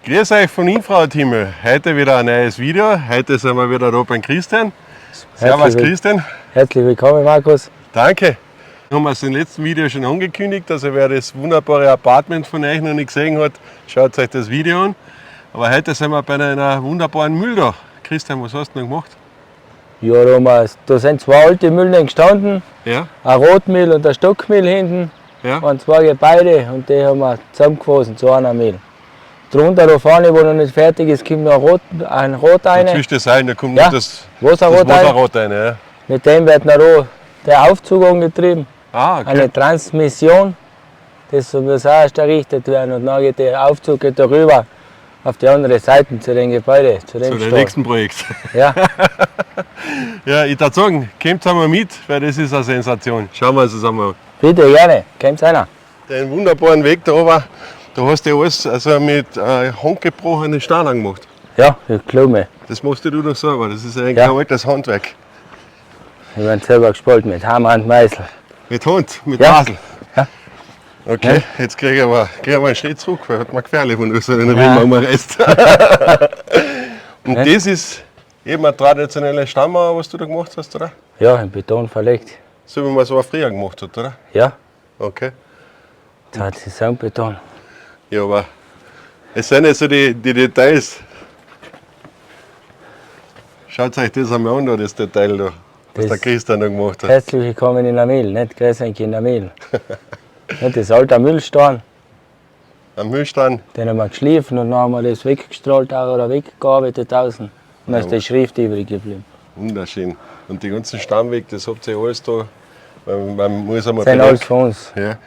Grüß euch von Infrarothimmel. Heute wieder ein neues Video. Heute sind wir wieder da beim Christian. Servus Christian. Herzlich willkommen Markus. Danke. Wir haben es im letzten Video schon angekündigt, also wer das wunderbare Apartment von euch noch nicht gesehen hat, schaut euch das Video an. Aber heute sind wir bei einer wunderbaren Mühle da. Christian, was hast du noch gemacht? Ja, da sind zwei alte Mühlen gestanden, Ja, ein Rotmühl und ein Stockmühl hinten. ja. Waren zwei Gebäude und die haben wir zusammengefasst zu einer Mühl. Drunter da vorne, wo noch nicht fertig ist, kommt noch ein Rot rein. Dazwischen das ein, da kommt Ja, noch das Wasserrot rein. Wasserrot rein. Ja. Mit dem wird noch da der Aufzug angetrieben. Ah, okay. Eine Transmission. Das muss auch erst errichtet werden und dann geht der Aufzug darüber auf die andere Seite zu den Gebäuden, zu dem Zu dem Stall. nächsten Projekt. Ja, Ja, ich würde sagen, kommt einmal mit, weil das ist eine Sensation. Schauen wir uns das einmal an. bitte gerne, kommt einer. Den wunderbaren Weg da oben, da hast du alles also mit handgebrochenen Steinen gemacht. Ja, ich glaube mir. Das machst du doch selber, das ist eigentlich Ja. ein altes Handwerk. Wir werden selber gespult mit Hammer und Meißel. Mit Hand, mit Ja. Masel. Ja. Okay, Ja. jetzt kriege ich aber einen Schritt zurück, weil hat mir gefährlich, wenn du so den Ja. Riemen umreißt. Und Ja. das ist eben eine traditionelle Stammmauer, was du da gemacht hast, oder? Ja, in Beton verlegt. So wie man so früher gemacht hat, oder? Ja, Okay. Traditionsbeton. Ja, aber es sind jetzt so die Details. Schaut euch das einmal an, da, das Detail da, was Das- der Christian da gemacht hat. Herzlich willkommen in der Mühl, nicht Grüße in der Mühl. Nicht das alte Mühlstein, Am Müllstein, den haben wir geschliffen und dann haben wir das weggestrahlt auch oder weggearbeitet außen. Und dann ist die Schrift übrig geblieben. wunderschön. Und die ganzen Stammweg, das habt ihr alles da. Man muss einmal Das sind alles bedenken, von uns. ja,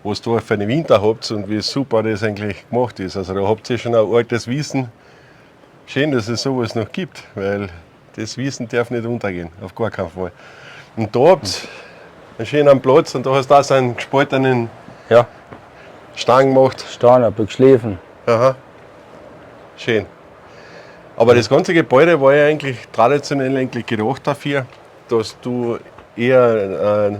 was ihr da für den Winter habt und wie super das eigentlich gemacht ist. Also da habt ihr schon ein altes Wissen. Schön, dass es sowas noch gibt, weil das Wissen darf nicht untergehen, auf gar keinen Fall. Und da habt ihr einen schönen Platz und da hast du auch so einen gespaltenen Ja, Stein gemacht. Stein, ein bisschen geschliffen. Aha. Schön. Aber das ganze Gebäude war ja eigentlich traditionell eigentlich gedacht dafür, dass du eher,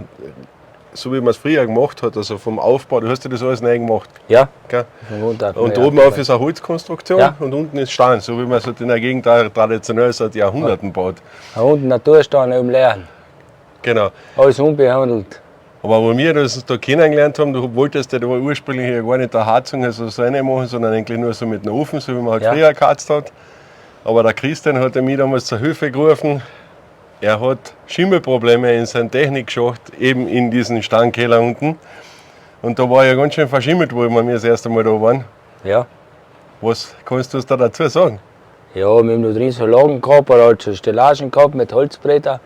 so wie man es früher gemacht hat, also vom Aufbau, du hast ja das alles neu gemacht. Ja, Gell? von Wohnort. Und Ja. oben auf ist eine Holzkonstruktion Ja. und unten ist Stein, so wie man es halt in der Gegend auch traditionell seit Jahrhunderten baut. Da unten Naturstein oben leeren. Genau. Alles unbehandelt. Aber wo wir das da kennengelernt haben, du wolltest ja da ursprünglich ja gar nicht eine Heizung also so reinmachen, sondern eigentlich nur so mit einem Ofen, so wie man halt Ja. früher geheizt hat. Aber der Christian hat mich damals zur Hilfe gerufen. Er hat Schimmelprobleme in seinem Technikschacht, eben in diesem Steinkeller unten. Und da war ja ganz schön verschimmelt, wo wir das erste Mal da waren. Ja. Was kannst du uns da dazu sagen? Ja, wir haben da drin so Lagen gehabt, oder halt so Stellagen gehabt mit Holzbretter.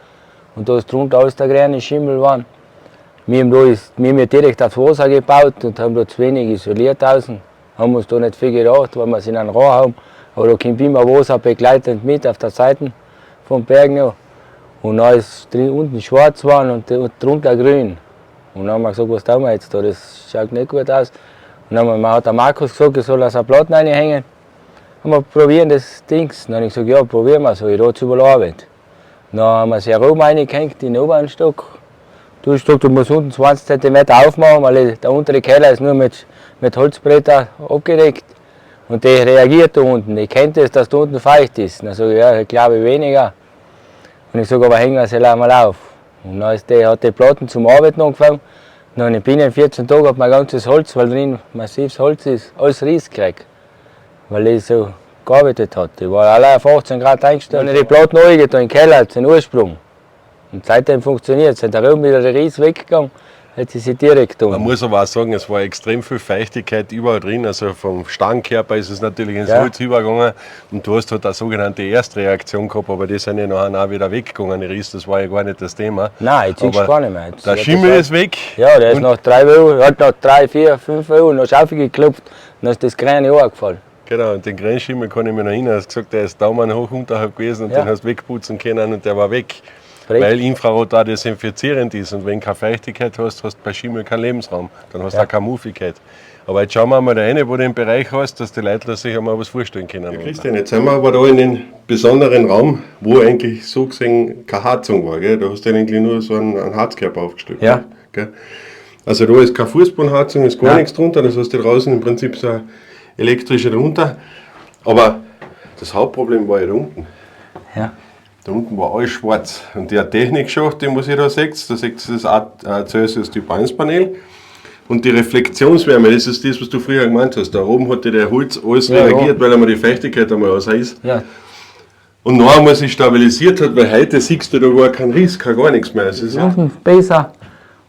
Und da ist drunter alles der grüne Schimmel waren. Wir haben ja direkt aufs Wasser gebaut und haben da zu wenig isoliert außen. Haben uns da nicht viel gedacht, weil wir es in einem Rohr haben. Aber da kommt immer Wasser begleitend mit auf der Seite vom Berg noch. Und dann ist drin, unten schwarz waren und drunter grün. Und dann haben wir gesagt, was tun wir jetzt da? Das schaut nicht gut aus. Und dann hat der Markus gesagt, er soll eine Platten reinhängen. Haben wir probieren das Dings. Dann habe ich gesagt, ja, probieren wir so, ich rate über Arbeit. Dann haben wir es herum reingehängt in den oberen Stock. Du hast gesagt, du musst unten 20 cm aufmachen, weil der untere Keller ist nur mit Holzbretter abgedeckt. Und der reagiert da unten. Ich kennt es, dass da unten feucht ist. Dann sage ich, ja, ich glaube weniger. Und ich sage, aber hängen wir es einmal auf. Und dann hat die Platten zum Arbeiten angefangen. Und dann binnen 14 Tagen hat mein ganzes Holz, weil drin massives Holz ist, alles Ries gekriegt. Weil ich so gearbeitet hat. Ich war allein auf 18 Grad eingestellt. Dann habe ich die Platten angetan im Keller, den Ursprung. Und seitdem funktioniert es. Sind da oben wieder der Ries weggegangen, hat sie direkt Man tun. muss aber auch sagen, es war extrem viel Feuchtigkeit überall drin. Also vom Steinkörper ist es natürlich ins Ja. Holz übergegangen. Und du hast halt eine sogenannte Erstreaktion gehabt, aber die sind ja nachher auch wieder weggegangen. Die Ries, das war ja gar nicht das Thema. Nein, jetzt Aber ist gar nicht mehr. Jetzt Der wird Schimmel das ist weg. Ja, der ist Und- nach 3 Wochen, hat nach 3, 4, 5 Wochen noch Schaufel geklopft. Dann ist das Grüne angefallen. Genau, und den Grenzschimmel kann ich mir noch erinnern. Du hast gesagt, der ist Daumen hoch unterhalb gewesen und Ja. den hast du wegputzen können und der war weg. Korrekt. Weil Infrarot auch desinfizierend ist und wenn du keine Feuchtigkeit hast, hast du bei Schimmel keinen Lebensraum. Dann hast du Ja. auch keine Muffigkeit. Aber jetzt schauen wir mal da rein, wo du den Bereich hast, dass die Leute sich einmal was vorstellen können. Ja, Christian, jetzt sind wir aber da in den besonderen Raum, wo eigentlich so gesehen keine Heizung war. Gell? Da hast du eigentlich nur so einen Heizkörper aufgestellt. Ja. Gell? Also da ist keine Fußbodenheizung, ist gar Nein. nichts drunter. Das heißt, da draußen im Prinzip so eine elektrische drunter. Aber das Hauptproblem war ja da unten. Ja. Da unten war alles schwarz. Und der Technikschacht, den was ihr da seht, das Celsius Typ 1 Panel. Und die Reflexionswärme, das ist das, was du früher gemeint hast. Da oben hat der Holz alles reagiert, weil einmal die Feuchtigkeit einmal raus ist. Ja. Und noch einmal sich stabilisiert hat, weil heute siehst du da gar keinen Riss, gar nichts mehr. Es ist Unten besser.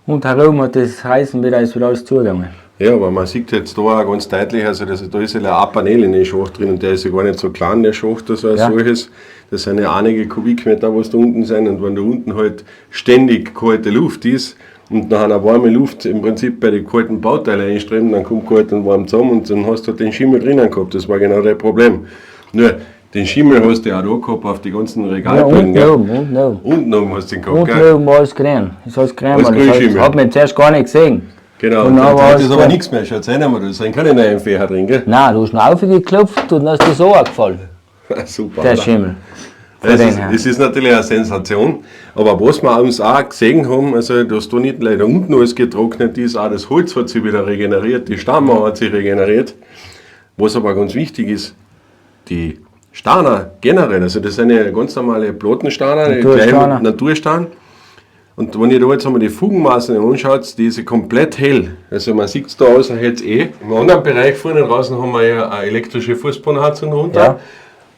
Und herum hat das Heißen wieder, ist wieder alles zugegangen. ja, aber man sieht jetzt da auch ganz deutlich, also da ist ja ein Panel in den Schacht drin und der ist ja gar nicht so klein, der Schacht als solches. Das sind ja einige Kubikmeter, was da unten sind, und wenn da unten halt ständig kalte Luft ist und nach einer warmen Luft im Prinzip bei den kalten Bauteilen einströmt, dann kommt kalt und warm zusammen und dann hast du halt den Schimmel drinnen gehabt. Das war genau das Problem. Nur, den Schimmel hast du ja auch da gehabt auf die ganzen Ja, Regalböden. unten oben. Unten oben hast du den gehabt, Unten gell? oben war alles grün. Ist alles grün. Alles Grünschimmel. Hat man zuerst gar nicht gesehen. Genau, Und und dann dann war ist alles aber grün. nichts mehr. Schaut einmal, da sind keine neuen Fächer drin, gell? Nein, du hast ihn aufgeklopft und dann ist dir so angefallen, Super. der oder? Schimmel. Von Es dem ist, her. es ist natürlich eine Sensation, aber was wir uns auch gesehen haben, also dass da nicht leider unten alles getrocknet ist, auch das Holz hat sich wieder regeneriert, die Stammmauer hat sich regeneriert. Was aber ganz wichtig ist, die Steiner generell, also das sind ja ganz normale Plattensteiner, Natursteiner. Naturstein. Und wenn ihr da jetzt einmal die Fugenmaßen anschaut, die ist komplett hell. Also man sieht es da außer jetzt Im anderen Bereich vorne draußen haben wir ja eine elektrische Fußbodenheizung runter. Ja.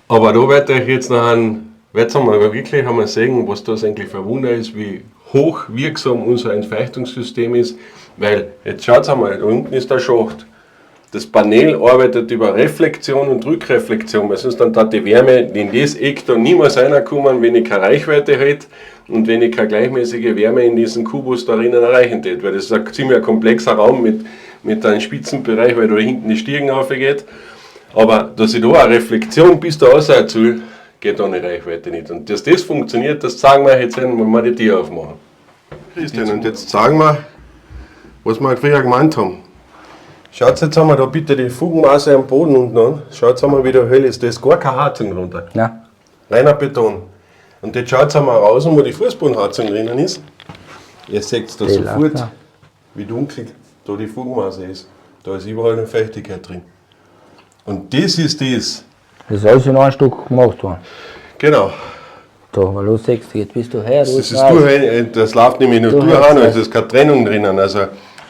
Aber da werde ich jetzt noch jetzt haben wir wirklich sehen, was das eigentlich für ein Wunder ist, wie hochwirksam unser Entfeuchtungssystem ist. Weil, jetzt schaut einmal, da unten ist der Schacht. Das Panel arbeitet über Reflexion und Rückreflexion, weil sonst dann die Wärme in das Eck da niemals reinkommen, wenn ich keine Reichweite hätte und wenn ich keine gleichmäßige Wärme in diesen Kubus da drinnen erreichen hätte. Weil das ist ein ziemlich komplexer Raum mit einem Spitzenbereich, weil da hinten die Stiegen aufgeht. Aber dass ich da eine Reflexion bis da raus erzähle, geht da eine Reichweite nicht. Und dass das funktioniert, das zeigen wir jetzt, wenn wir die Tür aufmachen. Christian, und jetzt zeigen wir, was wir halt früher gemeint haben. Schaut jetzt einmal da bitte die Fugenmaße am Boden unten an. Schaut einmal, wie der hell ist. Da ist gar keine Heizung drunter. Ja. Reiner Beton. Und jetzt schaut einmal raus, wo die Fußbodenheizung drinnen ist. Ihr seht da Die sofort, läuft, ja. wie dunkel da die Fugenmaße ist. Da ist überall eine Feuchtigkeit drin. Und das ist das. Das ist alles in einem Stück gemacht worden. Genau. Da, weil du siehst, jetzt bist du her, Das, du ist raus. das läuft nämlich nur Du durch, hast es ist keine Trennung drinnen. Also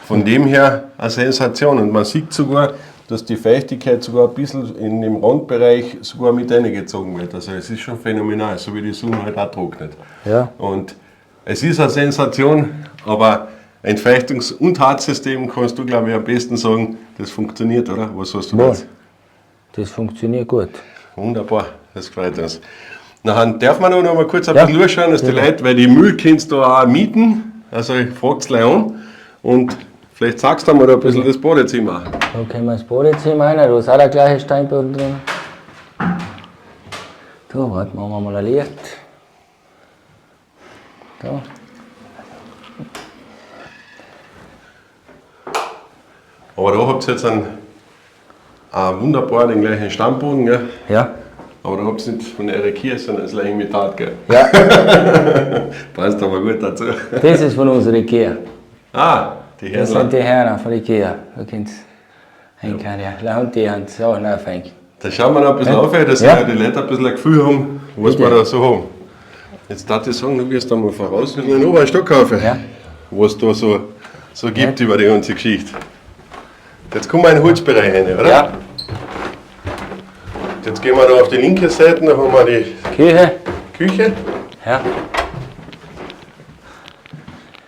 von dem her eine Sensation. Und man sieht sogar, dass die Feuchtigkeit sogar ein bisschen in dem Randbereich sogar mit reingezogen wird. Also es ist schon phänomenal, so wie die Sonne halt auch trocknet. Ja. Und es ist eine Sensation, aber ein Feuchtungs- und Heizsystem kannst du, glaube ich, am besten sagen, das funktioniert, oder? Was hast du Wohl. jetzt? Das funktioniert gut. Wunderbar, das freut uns. Nachher darf man noch mal kurz ein Ja. bisschen anschauen, dass die Leute, weil die Müll kannst du auch mieten, also fragt es gleich an und vielleicht sagst du mal da ein bisschen das Badezimmer. Da können wir das Badezimmer rein, da ist auch der gleiche Steinboden drin. Da, warte, machen wir mal ein Licht. Da. Aber da habt ihr jetzt einen wunderbar den gleichen Stammboden, gell? Ja. Aber da habt ihr nicht von der Kirche, sondern das gleiche Metall, gell? Ja, Passt aber gut dazu. das ist von unserer Ikea. Ah, die Das Händler. sind die Herren von Ikea. Da könnt ihr hinkommen, ja. Da haben die Hand Sachen aufhängen. Da schauen wir noch ein bisschen auf, dass Ja. die Leute ein bisschen ein Gefühl haben, was Bitte. wir da so haben. Jetzt darf ich sagen, du wirst da mal voraus in den oberen Stock kaufen, Ja. was da so gibt über die ganze Geschichte. Jetzt kommen wir in den Holzbereich rein, oder? Ja, Jetzt gehen wir da auf die linke Seite, da haben wir die Küche. Küche. Ja.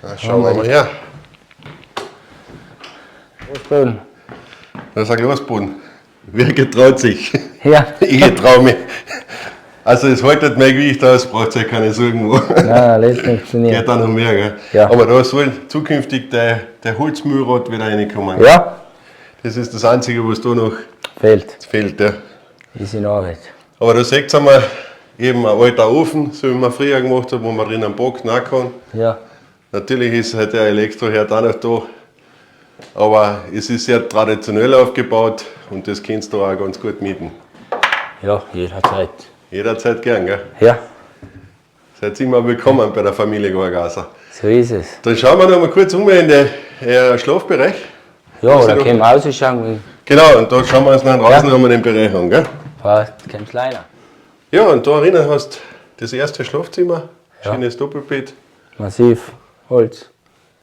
Da schauen wir mal her. Fußboden. Da ist ein Glasboden. Wer getraut sich? Ja. Ich traue mich. Also es haltet mein Gewicht aus, braucht ihr keine Sorgen. Nein, das funktioniert. Geht auch noch mehr, gell? Ja. Aber da soll zukünftig der Holzmühlrad wieder reinkommen. Ja, Das ist das Einzige, was da noch fehlt. fehlt. Ja. Ist in Arbeit. Aber da seht ihr mal, eben ein alter Ofen, so wie man früher gemacht hat, wo man drinnen backen auch kann. Ja. Natürlich ist halt der Elektroherd auch noch da, aber es ist sehr traditionell aufgebaut und das kannst du auch ganz gut mieten. Ja, jederzeit. Jederzeit gern, gell? Ja, Seid immer willkommen bei der Familie Gorgaser. so ist es. Dann schauen wir noch mal kurz um in den Schlafbereich. Ja, Also da du- können wir rausschauen. Genau, und da schauen wir uns nach draußen nochmal den Bereich an, gell? Passt, kommst leider. Ja, und da drinnen hast du das erste Schlafzimmer, Ja. schönes Doppelbett. Massiv, Holz.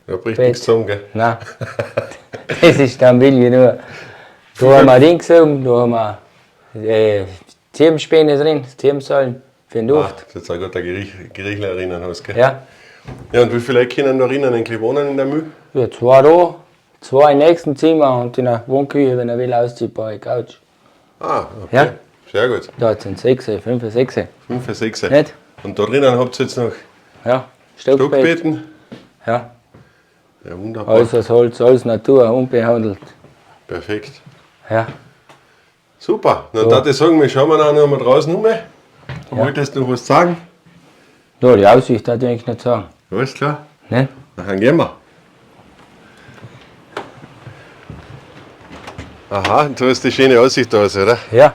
Da bricht Bett. nichts zusammen, gell? Nein, das ist stabil genug. Da haben wir Dings oben, da haben wir Ziemenspäne drin, Ziemensäulen für den Ah, Duft. das ist ein guter Gerichtler erinnern hast, gell? Ja, Ja, und wie viele Leute können da drinnen eigentlich wohnen in der Mühle? ja, 2 da, 2 im nächsten Zimmer und in der Wohnküche, wenn er will, ausziehbare Couch. Ah, okay. Ja. Sehr gut. Da sind 6, 5, 6. 5, 6. Nicht? Und da drinnen habt ihr jetzt noch Ja, Stockbett. Stockbetten. Ja, Ja, wunderbar. alles aus Holz, alles Natur, unbehandelt. Perfekt. Ja, Super. Na, So. darf ich sagen, wir schauen wir auch noch mal draußen um. Du wolltest noch was sagen? ja die Aussicht darf ich eigentlich nicht sagen. Alles klar. Nicht? Dann gehen wir. Aha, und du hast die schöne Aussicht da, oder? Ja,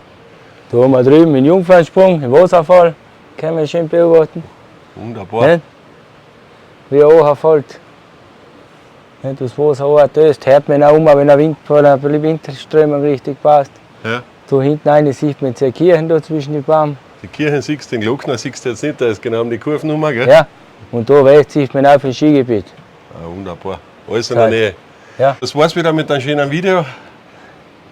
da haben wir drüben den Jungfernsprung, den Wasserfall, können wir schön beobachten. Wunderbar. Nicht? Wie er runterfällt. Nicht, das Wasser runtertöst, hört man auch wenn der Wind von der Windströmung richtig passt. Ja. Da hinten rein sieht man die Kirchen da zwischen den Bäumen. Die Kirchen siehst du, den Glockner siehst du jetzt nicht, da ist genau um die Kurvennummer, gell? Ja, und da rechts sieht man auch das Skigebiet. Ah, wunderbar. Alles in der Zeit. Nähe. Ja, Das war's wieder mit einem schönen Video.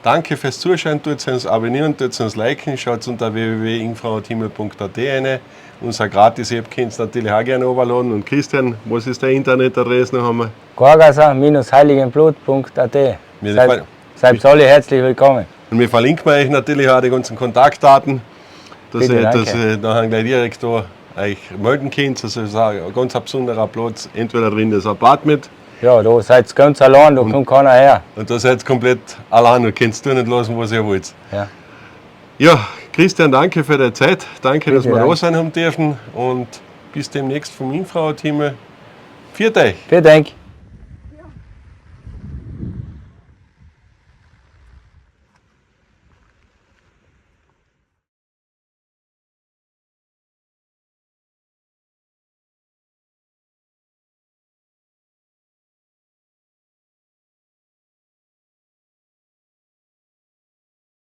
Danke fürs Zuschauen, tut uns abonnieren, tut uns liken, schaut unter www.infrautimel.at rein. Unser Gratis-App könnt ihr natürlich auch gerne runterladen. Und Christian, was ist der Internetadresse noch einmal? Gorgasa-heiligenblut.at. Wir Seid alle herzlich willkommen. Und wir verlinken euch natürlich auch die ganzen Kontaktdaten, dass Bitte, ihr danke. nachher gleich direkt da euch melden könnt. Also es ist auch ein ganz besonderer Platz, entweder drin das Apartment Ja, da seid ihr ganz allein, da kommt keiner her. und da seid ihr komplett allein und könnt tun und lassen, was ihr wollt. Ja. Ja, Christian, danke für die Zeit. Danke, dass Bitte, wir da danke. sein haben dürfen und bis demnächst vom Infrau-Team. Viert euch! Vielen Dank.